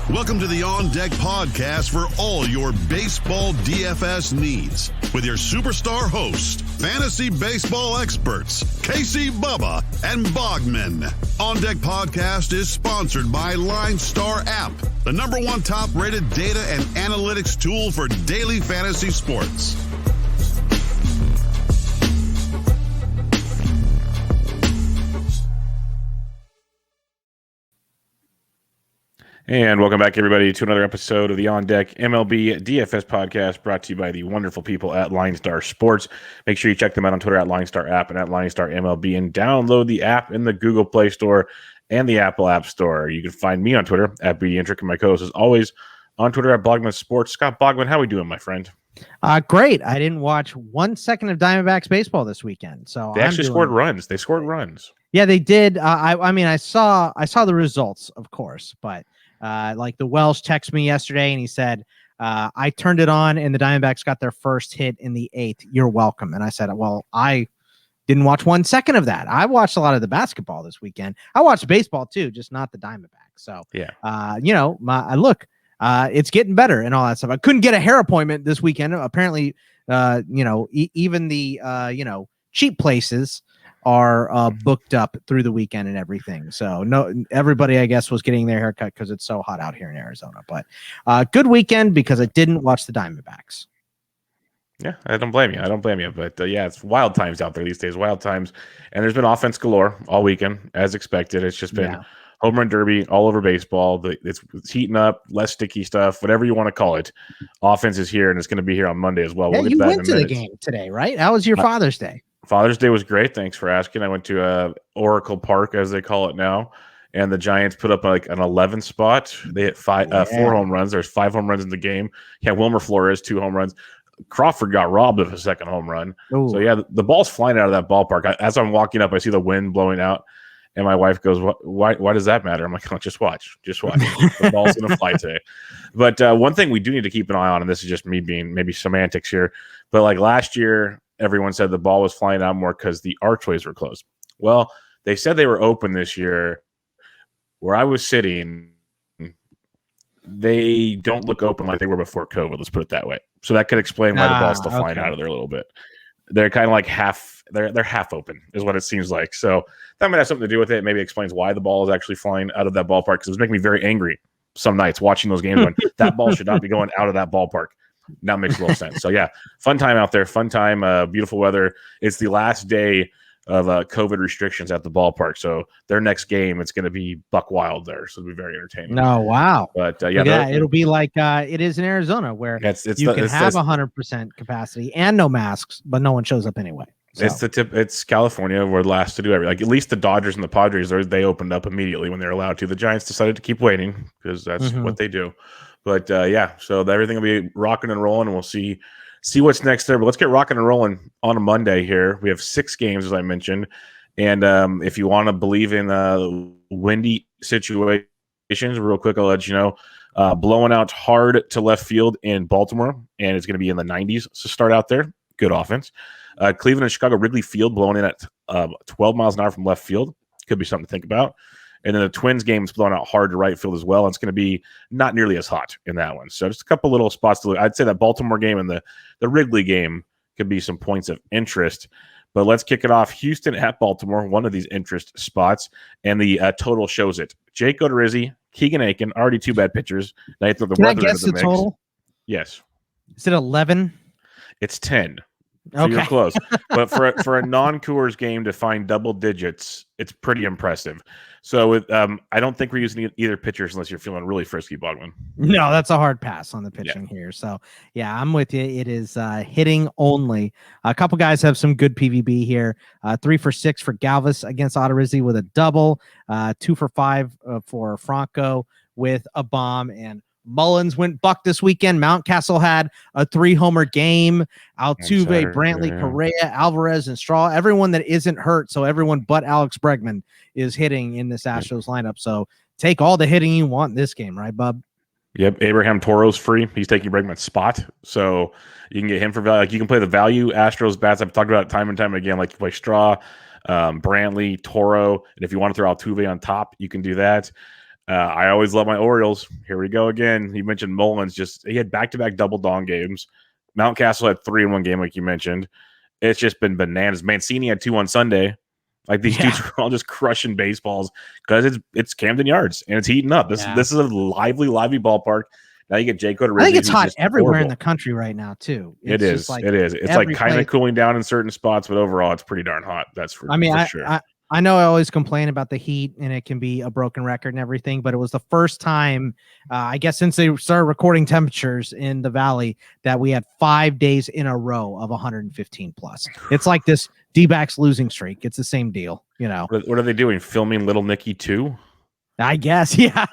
Welcome to the On Deck podcast for all your baseball DFS needs with your superstar hosts, fantasy baseball experts, Casey, Bubba, and Bogman. On Deck podcast is sponsored by LineStar app, the #1 top-rated data and analytics tool for daily fantasy sports. And welcome back, everybody, to another episode of the On Deck MLB DFS podcast brought to you by the wonderful people at LineStar Sports. Make sure you check them out on Twitter at LineStar app and at LineStar MLB, and download the app in the Google Play Store and the Apple App Store. You can find me on Twitter at BDintric, and my co-host is always on Twitter at Bogman Sports. Scott Bogman, how are we doing, my friend? Great. I didn't watch 1 second of Diamondbacks baseball this weekend, so they actually scored runs. They scored runs. Yeah, they did. I saw the results, of course, but. Like the Welsh texted me yesterday and he said, I turned it on and the Diamondbacks got their first hit in the 8th. You're welcome. And I said, well, I didn't watch 1 second of that. I watched a lot of the basketball this weekend. I watched baseball too, just not the Diamondbacks. So, yeah, it's getting better and all that stuff. I couldn't get a hair appointment this weekend. Apparently, even the, cheap places are booked up through the weekend and everything. So everybody, I guess, was getting their haircut because it's so hot out here in Arizona. But good weekend because I didn't watch the Diamondbacks. Yeah, I don't blame you. But it's wild times out there these days, wild times. And there's been offense galore all weekend, as expected. It's just been home run derby all over baseball. It's heating up, less sticky stuff, whatever you want to call it. Offense is here, and it's going to be here on Monday as well. Yeah, you went to the game today, right? How was your Father's Day? Father's Day was great. Thanks for asking. I went to Oracle Park, as they call it now, and the Giants put up like an 11 spot. They hit 4 home runs. There's 5 home runs in the game. Yeah, Wilmer Flores, 2 home runs. Crawford got robbed of a second home run. Ooh. So, yeah, the ball's flying out of that ballpark. As I'm walking up, I see the wind blowing out, and my wife goes, why does that matter? I'm like, oh, just watch. The ball's going to fly today. But one thing we do need to keep an eye on, and this is just me being maybe semantics here, but like last year, everyone said the ball was flying out more because the archways were closed. Well, they said they were open this year. Where I was sitting, they don't look open like they were before COVID. Let's put it that way. So that could explain why the ball's still flying out of there a little bit. They're kind of like half. They're half open, is what it seems like. So that might have something to do with it. Maybe explains why the ball is actually flying out of that ballpark. Because it was making me very angry some nights watching those games when that ball should not be going out of that ballpark. Now makes a little sense. So, yeah, fun time out there. Fun time. Beautiful weather. It's the last day of COVID restrictions at the ballpark. So their next game, it's going to be buck wild there. So it'll be very entertaining. Oh, wow. But, it'll be like it is in Arizona where you can have 100% capacity and no masks, but no one shows up anyway. So. It's California. We're the last to do everything. Like at least the Dodgers and the Padres, they opened up immediately when they're allowed to. The Giants decided to keep waiting because that's what they do. But so everything will be rocking and rolling, and we'll see what's next there. But let's get rocking and rolling on a Monday here. We have 6 games, as I mentioned, and if you want to believe in windy situations, real quick, I'll let you know. Blowing out hard to left field in Baltimore, and it's going to be in the 90s. So start out there. Good offense. Cleveland and Chicago, Wrigley Field, blowing in at 12 miles an hour from left field. Could be something to think about. And then the Twins game is blowing out hard to right field as well. And it's going to be not nearly as hot in that one. So just a couple little spots to look. I'd say that Baltimore game and the Wrigley game could be some points of interest. But let's kick it off. Houston at Baltimore, one of these interest spots. And the total shows it. Jake Odorizzi, Keegan Aiken, already 2 bad pitchers. Now you throw the Can I weather guess into the the mix. total? Yes. Is it 11? It's 10. So okay. You're close. But for a non-Coors game to find double digits, it's pretty impressive. So with I don't think we're using either pitchers unless you're feeling really frisky, Bogman. No, that's a hard pass on the pitching here. So yeah, I'm with you. It is hitting only. A couple guys have some good PVB here. 3 for 6 for Galvis against Odorizzi with a double. 2 for 5 for Franco with a bomb, and Mullins went buck this weekend. Mountcastle had a 3-homer game. Altuve, Brantley, Correa, Alvarez, and Straw. Everyone that isn't hurt, so everyone but Alex Bregman is hitting in this Astros lineup. So take all the hitting you want in this game, right, Bub? Yep, Abraham Toro's free. He's taking Bregman's spot, so you can get him for value. Like you can play the value Astros bats. I've talked about it time and time again. Like you play Straw, Brantley, Toro, and if you want to throw Altuve on top, you can do that. I always love my Orioles. Here we go again. You mentioned Mullins. He had back-to-back double dong games. Mountcastle had 3 in one game, like you mentioned. It's just been bananas. Mancini had 2 on Sunday. Like these dudes are all just crushing baseballs because it's Camden Yards and it's heating up. This is a lively ballpark. Now you get Jake Odorizzi. I think it's hot everywhere in the country right now too. It is. It's like kind of cooling down in certain spots, but overall it's pretty darn hot. That's for sure. I know I always complain about the heat and it can be a broken record and everything, but it was the first time, I guess, since they started recording temperatures in the valley that we had 5 days in a row of 115 plus. It's like this D-backs losing streak. It's the same deal, you know. What are they doing? Filming Little Nicky 2? I guess, yeah.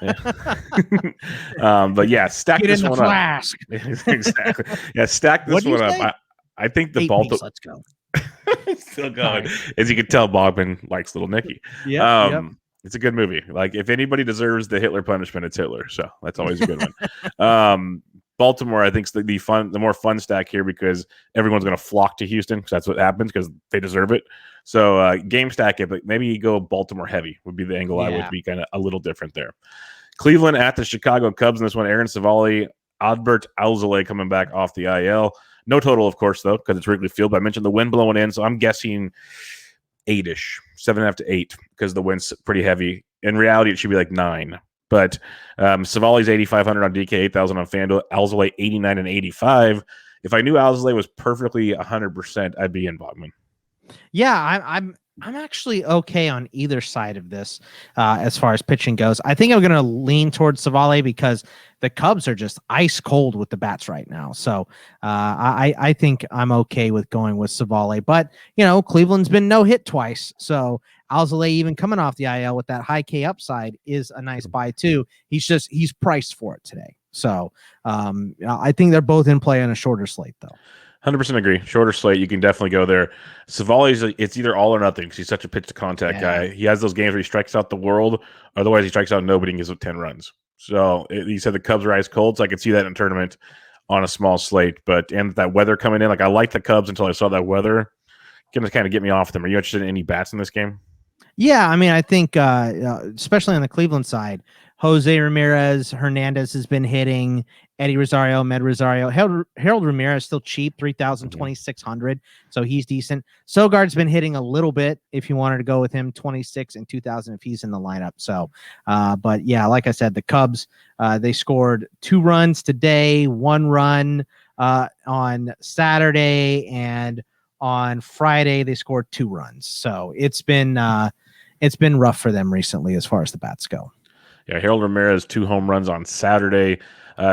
But yeah, stack Get this in the one flask. up. Exactly. Yeah, stack this one up. I think the Baltimore. Let's go. Still going. As you can tell, Bogman likes Little Nicky. Yeah. It's a good movie. Like, if anybody deserves the Hitler punishment, it's Hitler. So that's always a good one. Baltimore, I think, is the more fun stack here because everyone's going to flock to Houston because that's what happens because they deserve it. So game stack it, but maybe you go Baltimore heavy would be the angle. I would be kind of a little different there. Cleveland at the Chicago Cubs in this one. Aaron Savali, Albert Alzolay coming back off the IL. No total, of course, though, because it's Wrigley Field. But I mentioned the wind blowing in, so I'm guessing 8-ish, 7.5 to 8, because the wind's pretty heavy. In reality, it should be like 9. But Savali's 8,500 on DK, 8,000 on FanDuel. Alzolay 89 and 85. If I knew Alzolay was perfectly 100%, I'd be in Bogman. Yeah, I'm actually okay on either side of this as far as pitching goes. I think I'm going to lean towards Savali because the Cubs are just ice cold with the bats right now. So I think I'm okay with going with Savali. But, you know, Cleveland's been no hit twice. So Alzolay, even coming off the IL with that high K upside, is a nice buy too. He's priced for it today. So I think they're both in play on a shorter slate, though. 100% agree. Shorter slate, you can definitely go there. Savali's, it's either all or nothing because he's such a pitch-to-contact guy. He has those games where he strikes out the world. Otherwise, he strikes out nobody and gives up 10 runs. So he said the Cubs are ice cold, so I could see that in a tournament on a small slate. And that weather coming in, like I liked the Cubs until I saw that weather. Going to kind of get me off them. Are you interested in any bats in this game? Yeah, I mean, I think especially on the Cleveland side, Jose Ramirez, Hernandez has been hitting. Eddie Rosario, Med Rosario. Harold Ramirez still cheap, 3,000, 2,600. So he's decent. Sogard's been hitting a little bit if you wanted to go with him, 26 and 2,000 if he's in the lineup. So, but yeah, like I said, the Cubs, they scored 2 runs today, 1 run on Saturday, and on Friday they scored 2 runs. So it's been rough for them recently as far as the bats go. Yeah, Harold Ramirez, 2 home runs on Saturday.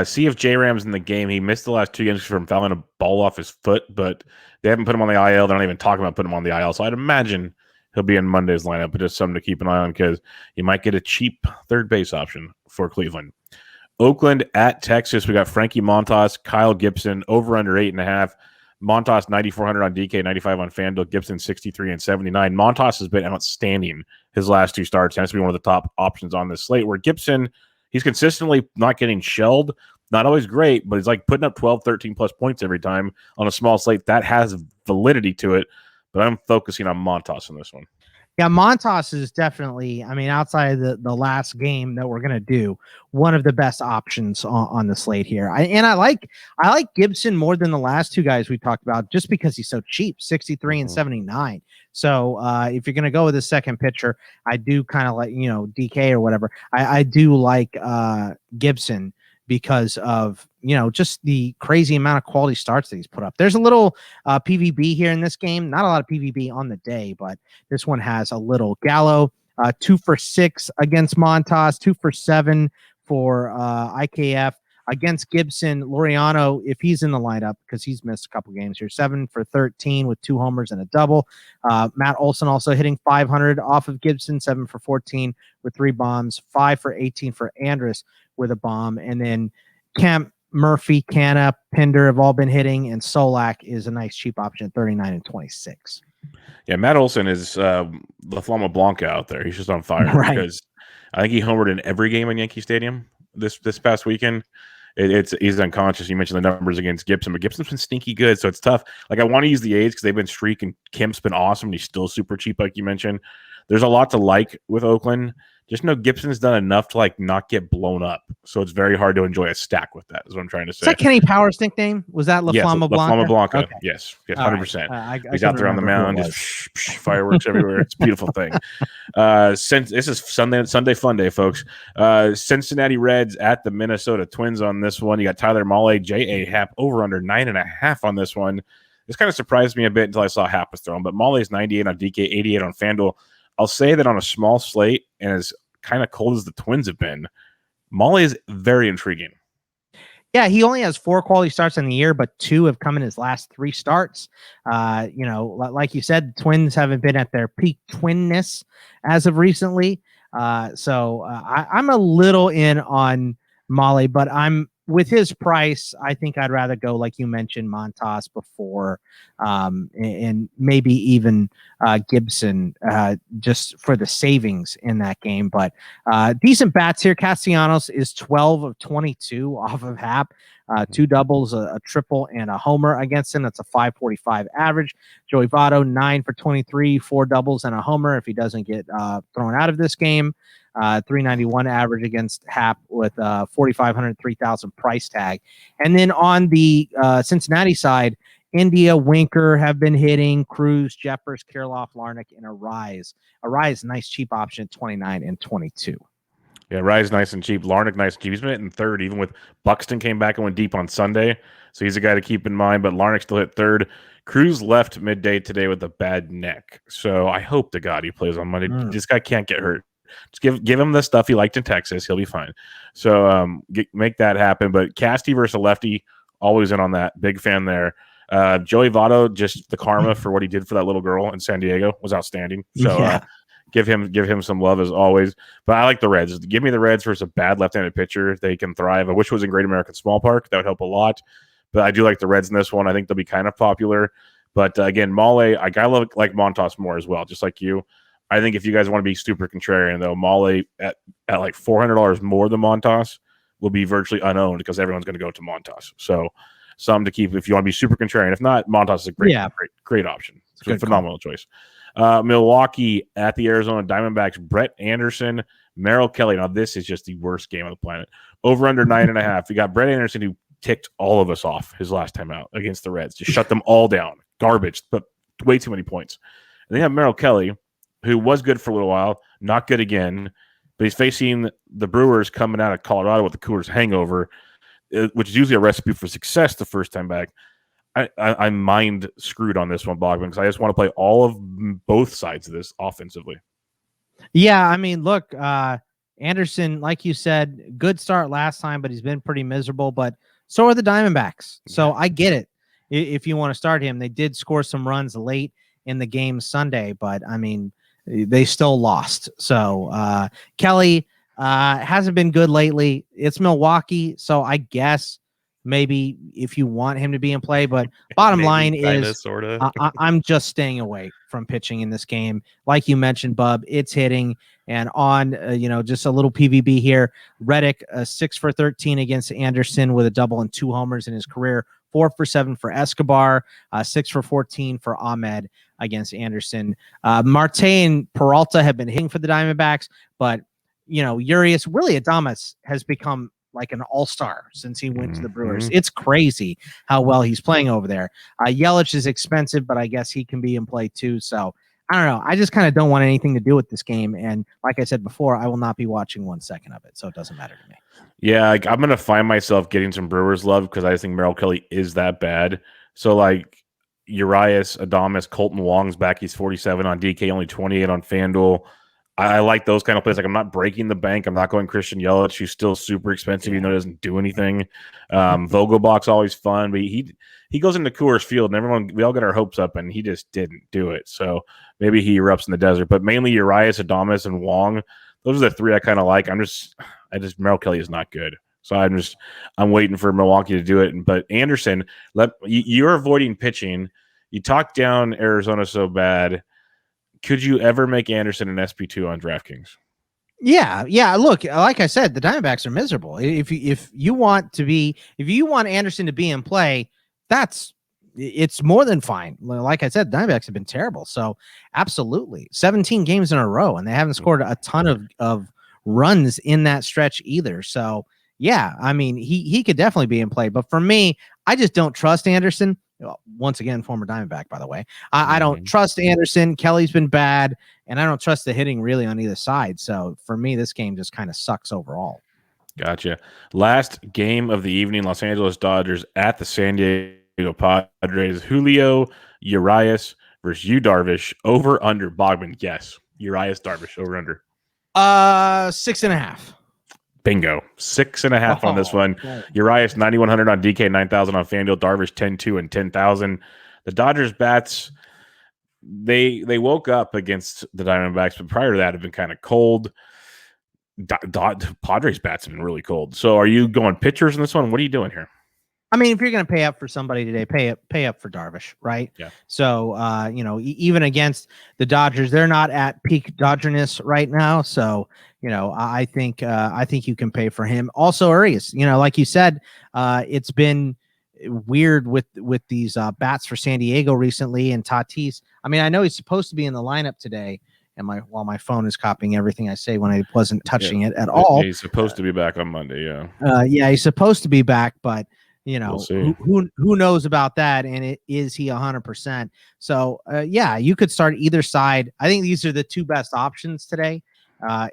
See if J-Ram's in the game. He missed the last 2 games from fouling a ball off his foot, but they haven't put him on the IL. They're not even talking about putting him on the IL. So I'd imagine he'll be in Monday's lineup, but just something to keep an eye on because you might get a cheap third base option for Cleveland. Oakland at Texas. We got Frankie Montas, Kyle Gibson, over under 8.5. Montas 9,400 on DK, 95 on FanDuel. Gibson 63 and 79. Montas has been outstanding his last 2 starts. Has to be one of the top options on this slate. Where Gibson, he's consistently not getting shelled. Not always great, but he's like putting up 12, 13 plus points every time on a small slate. That has validity to it, but I'm focusing on Montas in this one. Yeah, Montas is definitely, I mean, outside of the last game that we're going to do, one of the best options on the slate here. I like Gibson more than the last 2 guys we talked about just because he's so cheap, 63 and 79. So if you're going to go with a second pitcher, I do kind of like, DK or whatever. I do like Gibson because of, just the crazy amount of quality starts that he's put up. There's a little PVB here in this game. Not a lot of PVB on the day, but this one has a little. Gallo, 2 for 6 against Montas, 2 for 7 for IKF. Against Gibson, Laureano, if he's in the lineup, because he's missed a couple games here, 7 for 13 with 2 homers and a double. Matt Olson also hitting 500 off of Gibson, 7 for 14 with 3 bombs, 5 for 18 for Andrus with a bomb. And then Kemp, Murphy, Canna, Pinder have all been hitting, and Solak is a nice cheap option at 39 and 26. Yeah, Matt Olson is La Flama Blanca out there. He's just on fire because I think he homered in every game in Yankee Stadium this past weekend. He's unconscious. You mentioned the numbers against Gibson, but Gibson's been stinky good, so it's tough. Like I want to use the A's because they've been streaking. Kemp's been awesome. And he's still super cheap, like you mentioned. there's a lot to like with Oakland. Just know Gibson's done enough to like not get blown up, so it's very hard to enjoy a stack with that. Is what I'm trying to say. Is that Kenny Powers' nickname? Was that La Yes, Flama La Blanca? Flama Blanca. Okay. Yes, All 100%. right. He's out there on the mound, just fireworks everywhere. It's a beautiful thing. Since this is Sunday fun day, folks. Cincinnati Reds at the Minnesota Twins on this one. You got Tyler Mahle, J.A. Happ over under 9.5 on this one. This kind of surprised me a bit until I saw Happ was thrown, but Mahle's 98 on DK, 88 on FanDuel. I'll say that on a small slate and as kind of cold as the Twins have been, Mahle is very intriguing. Yeah, he only has 4 quality starts in the year, but 2 have come in his last 3 starts. Like you said, the Twins haven't been at their peak twinness as of recently. So I'm a little in on Mahle, but I'm with his price. I think I'd rather go, like you mentioned, Montas before, and maybe even Gibson, just for the savings in that game. But decent bats here. Castellanos is 12 of 22 off of Happ. 2 doubles, a triple, and a homer against him. That's a 545 average. Joey Votto, 9 for 23, 4 doubles and a homer if he doesn't get thrown out of this game. 391 average against Happ with 4,500, 3,000 price tag. And then on the Cincinnati side, India, Winker have been hitting. Cruz, Jeffers, Kirilloff, Larnach, and Arise. Arise, nice cheap option at 29 and 22. Yeah, Rise nice and cheap. Larnach nice and cheap. He's been hitting third, even with Buxton came back and went deep on Sunday. So he's a guy to keep in mind, but Larnach still hit third. Cruz left midday today with a bad neck. So I hope to God he plays on Monday. This guy can't get hurt. Just give him the stuff he liked in Texas. He'll be fine. So make that happen. But Casty versus a lefty, always in on that. Big fan there. Joey Votto, just the karma for what he did for that little girl in San Diego was outstanding. So give him some love as always. But I like the Reds. Give me the Reds versus a bad left-handed pitcher. They can thrive. I wish it was in Great American Small Park. That would help a lot. But I do like the Reds in this one. I think they'll be kind of popular. But again, Mahle, I like Montas more as well, just like you. I think if you guys want to be super contrarian, though, Mahle at like $400 more than Montas will be virtually unowned because everyone's going to go to Montas. So some to keep if you want to be super contrarian. If not, Montas is a great option. It's a phenomenal choice. Milwaukee at the Arizona Diamondbacks. Brett Anderson, Merrill Kelly. Now this is just the worst game on the planet. Over under 9.5. You got Brett Anderson who ticked all of us off his last time out against the Reds. Just shut them all down. Garbage, but way too many points. And then you have Merrill Kelly, who was good for a little while, not good again, but he's facing the Brewers coming out of Colorado with the Coors hangover, which is usually a recipe for success the first time back. I'm mind screwed on this one, Bogman, because I just want to play all of both sides of this offensively. Yeah, I mean, look, Anderson, like you said, good start last time, but he's been pretty miserable, but so are the Diamondbacks. So I get it if you want to start him. They did score some runs late in the game Sunday, but I mean, they still lost. So Kelly hasn't been good lately. It's Milwaukee, so I guess maybe if you want him to be in play, but bottom line is I'm just staying away from pitching in this game. Like you mentioned, Bub, it's hitting. And on, just a little PVB here, Reddick, 6 for 13 against Anderson with a double and 2 homers in his career. 4 for 7 for Escobar, 6 for 14 for Ahmed against Anderson. Marte and Peralta have been hitting for the Diamondbacks, but Urias, Willie Adames has become like an all-star since he went to the Brewers. It's crazy how well he's playing over there. Yelich is expensive, but I guess he can be in play too. So I don't know. I just kind of don't want anything to do with this game. And like I said before, I will not be watching 1 second of it. So it doesn't matter to me. Yeah, I'm going to find myself getting some Brewers love because I just think Merrill Kelly is that bad. So like Urias, Adames, Colton Wong's back. He's 47 on DK, only 28 on FanDuel. I like those kind of plays. Like I'm not breaking the bank. I'm not going Christian Yelich, who's still super expensive, even though he doesn't do anything. Vogelbach's always fun, but he goes into Coors Field, and we all got our hopes up, and he just didn't do it. So maybe he erupts in the desert. But mainly Urias, Adames, and Wong. Those are the 3 I kind of like. Merrill Kelly is not good. So I'm waiting for Milwaukee to do it. But Anderson, you're avoiding pitching. You talked down Arizona so bad. Could you ever make Anderson an SP2 on DraftKings? Yeah. Look, like I said, the Diamondbacks are miserable. If you want Anderson to be in play, that's it's more than fine. Like I said, Diamondbacks have been terrible. So absolutely 17 games in a row, and they haven't scored a ton of runs in that stretch either. So yeah, I mean, he could definitely be in play. But for me, I just don't trust Anderson. Once again, former Diamondback, by the way. I don't trust Anderson. Kelly's been bad, and I don't trust the hitting really on either side. So for me, this game just kind of sucks overall. Gotcha. Last game of the evening, Los Angeles Dodgers at the San Diego Padres. Julio Urias versus Yu Darvish. Over under Bogman. Yes. Urias Darvish over under. 6.5. Bingo. 6.5 on this one. Right. Urias 9,100 on DK, 9,000 on FanDuel. Darvish 10-2 and 10,000. The Dodgers bats, they woke up against the Diamondbacks, but prior to that have been kind of cold. Padres bats have been really cold. So are you going pitchers in this one? What are you doing here? I mean, if you're going to pay up for somebody today, pay up for Darvish, right? Yeah. So, even against the Dodgers, they're not at peak Dodgerness right now. So, I think you can pay for him. Also, Urias, like you said, it's been weird with these bats for San Diego recently, and Tatis. I mean, I know he's supposed to be in the lineup today, and while my phone is copying everything I say when I wasn't touching it at all. He's supposed to be back on Monday. Yeah. He's supposed to be back, but. We'll see. Who knows about that? And is he 100%? So you could start either side. I think these are the two best options today.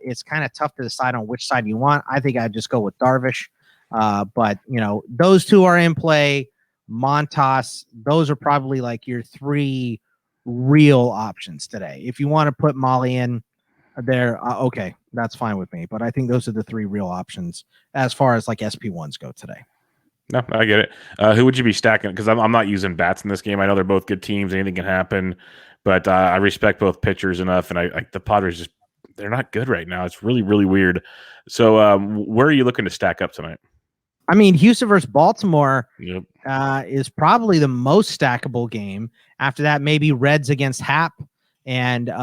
It's kind of tough to decide on which side you want. I think I'd just go with Darvish. But those two are in play. Montas, those are probably like your three real options today. If you want to put Molly in there, okay, that's fine with me. But I think those are the three real options as far as like SP1s go today. No, I get it. Who would you be stacking? Because I'm not using bats in this game. I know they're both good teams. Anything can happen. But I respect both pitchers enough. And the Padres they're not good right now. It's really, really weird. So where are you looking to stack up tonight? I mean, Houston versus Baltimore is probably the most stackable game. After that, maybe Reds against Hap. And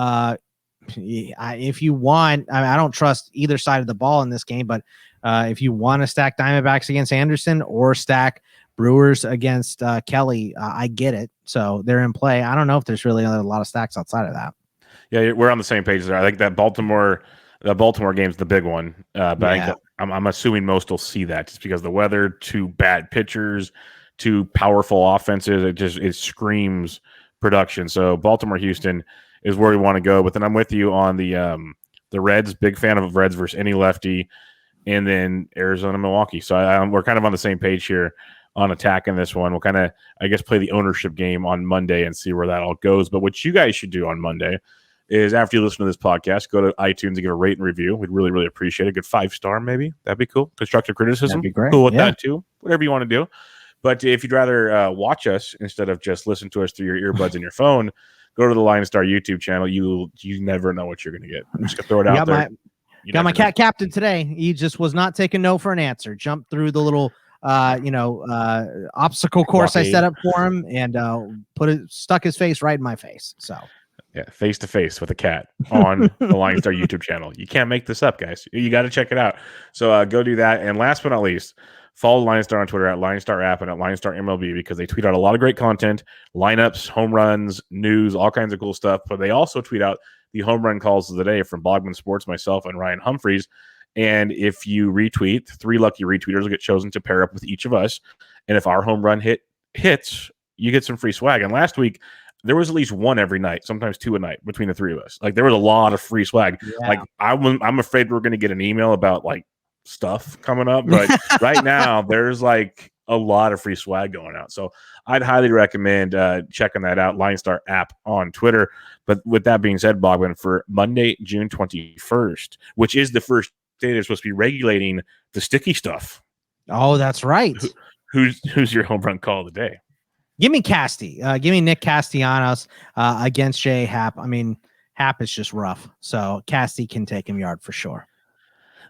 if you want, I don't trust either side of the ball in this game, but if you want to stack Diamondbacks against Anderson or stack Brewers against Kelly, I get it. So they're in play. I don't know if there's really a lot of stacks outside of that. Yeah, we're on the same page there. I think that Baltimore game's the big one. But I think I'm assuming most will see that just because the weather, two bad pitchers, two powerful offenses. It screams production. So Baltimore, Houston is where we want to go. But then I'm with you on the Reds. Big fan of Reds versus any lefty. And then Arizona, Milwaukee. So we're kind of on the same page here on attacking this one. We'll kind of, I guess, play the ownership game on Monday and see where that all goes. But what you guys should do on Monday is after you listen to this podcast, go to iTunes and give a rate and review. We'd really, really appreciate it. A good 5-star maybe. That'd be cool. Constructive criticism. That'd be great. Cool with that too. Whatever you want to do. But if you'd rather watch us instead of just listen to us through your earbuds in your phone, go to the LineStar YouTube channel. You never know what you're going to get. I'm just going to throw it out there. Got my cat captain today. He just was not taking no for an answer. Jumped through the little, obstacle course I set up for him and stuck his face right in my face. So, yeah, face to face with a cat on the LineStar YouTube channel. You can't make this up, guys. You got to check it out. So go do that. And last but not least, follow LineStar on Twitter at LineStar app and at LineStar MLB because they tweet out a lot of great content, lineups, home runs, news, all kinds of cool stuff. But they also tweet out the home run calls of the day from Bogman Sports, myself, and Ryan Humphreys. And if you retweet, 3 lucky retweeters will get chosen to pair up with each of us. And if our home run hits, you get some free swag. And last week, there was at least one every night, sometimes 2 a night between the 3 of us. Like there was a lot of free swag. Yeah. Like I'm afraid we're going to get an email about like stuff coming up, but right now there's like a lot of free swag going out. So I'd highly recommend checking that out. LineStar app on Twitter. But with that being said, Bogman, for Monday, June 21st, which is the first day they're supposed to be regulating the sticky stuff. Oh, that's right. Who's your home run call of the day? Give me Casty. Give me Nick Castellanos against Jay Happ. I mean, Happ is just rough. So Casty can take him yard for sure.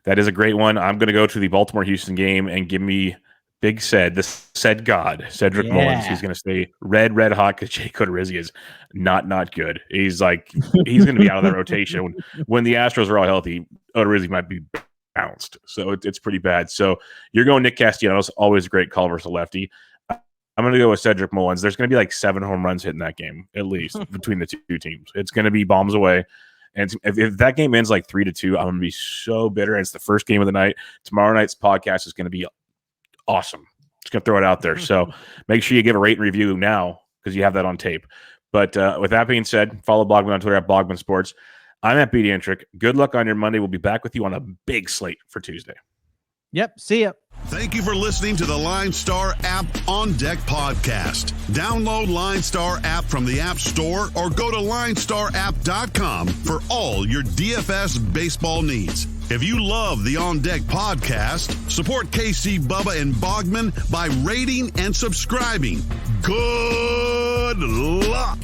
That is a great one. I'm going to go to the Baltimore-Houston game and give me Big the said God, Cedric Mullins. He's going to stay red hot because Jay Odorizzi is not good. He's going to be out of that rotation. When the Astros are all healthy, Odorizzi might be bounced. So it's pretty bad. So you're going Nick Castellanos, always a great call versus a lefty. I'm going to go with Cedric Mullins. There's going to be like 7 home runs hitting that game, at least, between the two teams. It's going to be bombs away. And if that game ends like 3-2, I'm going to be so bitter. And it's the first game of the night. Tomorrow night's podcast is going to be awesome. Just going to throw it out there. So make sure you give a rate and review now because you have that on tape. But with that being said, follow Bogman on Twitter at Bogman Sports. I'm at BDentric. Good luck on your Monday. We'll be back with you on a big slate for Tuesday. Yep. See ya. Thank you for listening to the LineStar app On Deck podcast. Download LineStar app from the App Store or go to linestarapp.com for all your DFS baseball needs. If you love the On Deck podcast, support KC, Bubba, and Bogman by rating and subscribing. Good luck.